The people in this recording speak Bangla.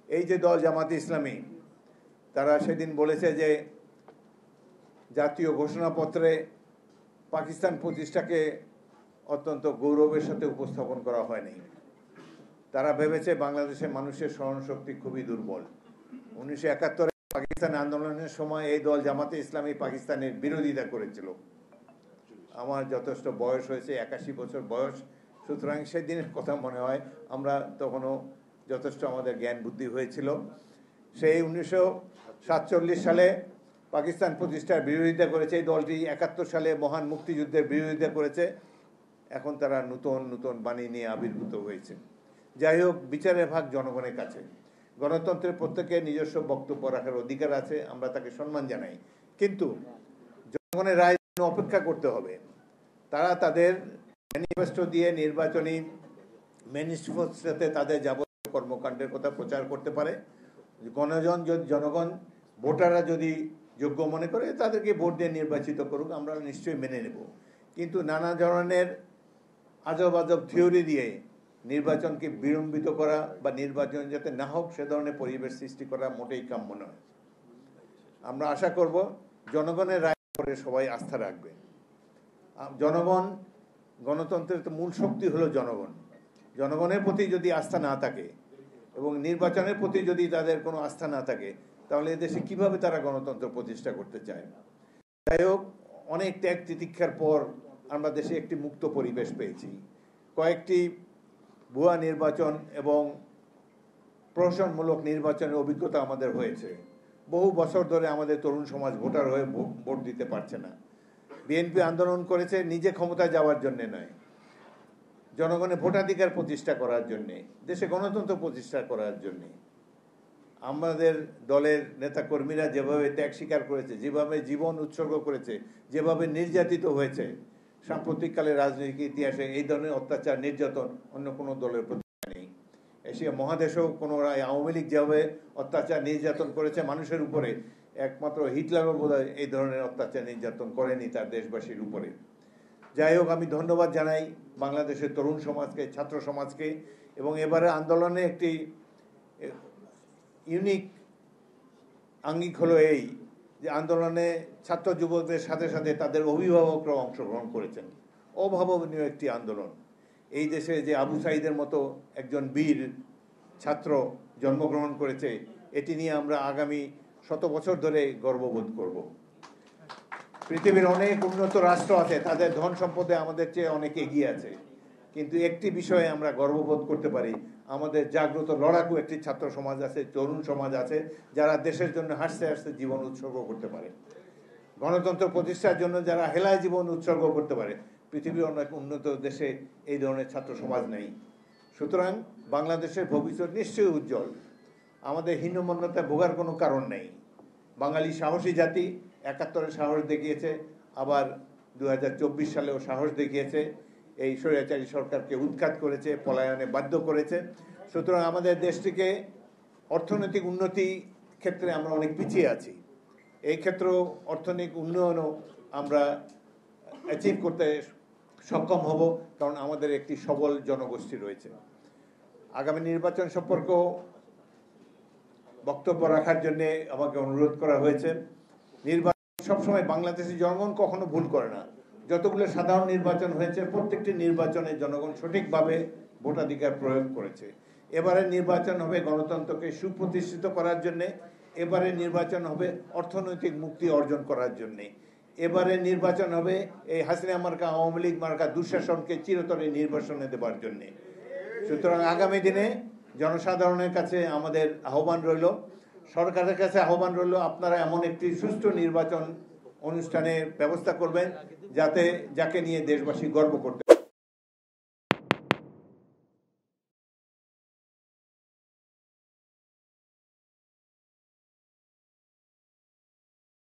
এই যে দল জামাতে ইসলামী, তারা সেদিন বলেছে যে জাতীয় ঘোষণাপত্রে পাকিস্তান প্রতিষ্ঠাকে অত্যন্ত গৌরবের সাথে উপস্থাপন করা হয়নি। তারা ভেবেছে বাংলাদেশের মানুষের স্মরণশক্তি খুবই দুর্বল। 1971 পাকিস্তান আন্দোলনের সময় এই দল জামাতে ইসলামী পাকিস্তানের বিরোধিতা করেছিল। আমার যথেষ্ট বয়স হয়েছে, 81 বছর বয়স, সুতরাং সেদিনের কথা মনে হয়। আমরা তখনও যথেষ্ট আমাদের জ্ঞান বুদ্ধি হয়েছিল। সেই 1947 সালে পাকিস্তান প্রতিষ্ঠার বিরোধিতা করেছে এই দলটি। 71 সালে মহান মুক্তিযুদ্ধের বিরোধিতা করেছে। এখন তারা নতুন নতুন বাণী নিয়ে আবির্ভূত হয়েছে। যাই হোক, বিচারের ভাগ জনগণের কাছে। গণতন্ত্রের প্রত্যেকের নিজস্ব বক্তব্য রাখার অধিকার আছে, আমরা তাকে সম্মান জানাই, কিন্তু জনগণের রায় অপেক্ষা করতে হবে। তারা তাদের ম্যানিফেস্টো দিয়ে, নির্বাচনী ম্যানিফেস্টোর সাথে তাদের যাবতীয় কর্মকাণ্ডের কথা প্রচার করতে পারে। জনগণ ভোটাররা যদি যোগ্য মনে করে তাদেরকে ভোট দিয়ে নির্বাচিত করুক, আমরা নিশ্চয়ই মেনে নেব। কিন্তু নানা ধরনের আজব আজব থিওরি দিয়ে নির্বাচনকে বিলম্বিত করা বা নির্বাচন যাতে না হোক সে ধরনের পরিবেশ সৃষ্টি করা মোটেই কাম্য নয়। আমরা আশা করব জনগণের রায় করে সবাই আস্থা রাখবে। জনগণ, গণতন্ত্রের তো মূল শক্তি হলো জনগণ। জনগণের প্রতি যদি আস্থা না থাকে এবং নির্বাচনের প্রতি যদি তাদের কোনো আস্থা না থাকে, তাহলে এদেশে কিভাবে তারা গণতন্ত্র প্রতিষ্ঠা করতে চায়? যাই হোক, অনেক ত্যাগ তিতিক্ষার পর আমরা দেশে একটি মুক্ত পরিবেশ পেয়েছি। কয়েকটি ভুয়া নির্বাচন এবং প্রহসনমূলক নির্বাচনের অভিজ্ঞতা আমাদের হয়েছে। বহু বছর ধরে আমাদের তরুণ সমাজ ভোটার হয়ে ভোট দিতে পারছে না। বিএনপি আন্দোলন করেছে নিজে ক্ষমতায় যাওয়ার জন্য নয়, জনগণের ভোটাধিকার প্রতিষ্ঠা করার জন্যে, দেশে গণতন্ত্র প্রতিষ্ঠা করার জন্যে। আমাদের দলের নেতাকর্মীরা যেভাবে ত্যাগ স্বীকার করেছে, যেভাবে জীবন উৎসর্গ করেছে, যেভাবে নির্যাতিত হয়েছে, সাম্প্রতিককালের রাজনৈতিক ইতিহাসে এই ধরনের অত্যাচার নির্যাতন অন্য কোনো দলের প্রতি নেই। এশিয়া মহাদেশেও কোনো আওয়ামী লীগ যেভাবে অত্যাচার নির্যাতন করেছে মানুষের উপরে, একমাত্র হিটলারও বোধহয় এই ধরনের অত্যাচার নির্যাতন করেনি তার দেশবাসীর উপরে। যাই হোক, আমি ধন্যবাদ জানাই বাংলাদেশের তরুণ সমাজকে, ছাত্র সমাজকে। এবং এবারে আন্দোলনে একটি ইউনিক আঙ্গিক হলো এই যে আন্দোলনে ছাত্র যুবকদের সাথে সাথে তাদের অভিভাবকরাও অংশগ্রহণ করেছেন। অভাবনীয় একটি আন্দোলন। এই দেশে যে আবু সাঈদের মতো একজন বীর ছাত্র জন্মগ্রহণ করেছে, এটি নিয়ে আমরা আগামী 100 বছর ধরে গর্ববোধ করব। পৃথিবীর অনেক উন্নত রাষ্ট্র আছে, তাদের ধন সম্পদে আমাদের চেয়ে অনেক এগিয়ে আছে, কিন্তু একটি বিষয়ে আমরা গর্ববোধ করতে পারি, আমাদের জাগ্রত লড়াকু একটি ছাত্র সমাজ আছে, তরুণ সমাজ আছে, যারা দেশের জন্য হাসতে হাসতে জীবন উৎসর্গ করতে পারে। গণতন্ত্র প্রতিষ্ঠার জন্য যারা হেলায় জীবন উৎসর্গ করতে পারে। পৃথিবীর অনেক উন্নত দেশে এই ধরনের ছাত্র সমাজ নেই। সুতরাং বাংলাদেশের ভবিষ্যৎ নিশ্চয়ই উজ্জ্বল। আমাদের হীনমন্যতায় ভোগার কোনো কারণ নেই। বাঙালি সাহসী জাতি, 71-এ সাহস দেখিয়েছে, আবার 2024 সালেও সাহস দেখিয়েছে। এই স্বৈরাচারী সরকারকে উৎখাত করেছে, পলায়নে বাধ্য করেছে। সুতরাং আমাদের দেশটিকে অর্থনৈতিক উন্নতি ক্ষেত্রে আমরা অনেক পিছিয়ে আছি। এই ক্ষেত্রেও অর্থনৈতিক উন্নয়নও আমরা অ্যাচিভ করতে সক্ষম হব, কারণ আমাদের একটি সবল জনগোষ্ঠী রয়েছে। আগামী নির্বাচন সম্পর্কেও বক্তব্য রাখার জন্য আমাকে অনুরোধ করা হয়েছে। নির্বাচন সবসময় বাংলাদেশের জনগণ কখনো ভুল করে না। যতগুলো সাধারণ নির্বাচন হয়েছে, প্রত্যেকটি নির্বাচনে জনগণ সঠিকভাবে ভোটাধিকার প্রয়োগ করেছে। এবারে নির্বাচন হবে গণতন্ত্রকে সুপ্রতিষ্ঠিত করার জন্যে, এবারে নির্বাচন হবে অর্থনৈতিক মুক্তি অর্জন করার জন্যে, এবারে নির্বাচন হবে এই হাসিনা মার্কা, আওয়ামী লীগ মার্কা দুঃশাসনকে চিরতরে নির্বাসনে দেবার জন্যে। সুতরাং আগামী দিনে জনসাধারণের কাছে আমাদের আহ্বান রইল, সরকারের কাছে আহ্বান রইল, আপনারা এমন একটি সুষ্ঠু নির্বাচন অনুষ্ঠানের ব্যবস্থা করবেন যাতে যাকে নিয়ে দেশবাসী গর্ব করতে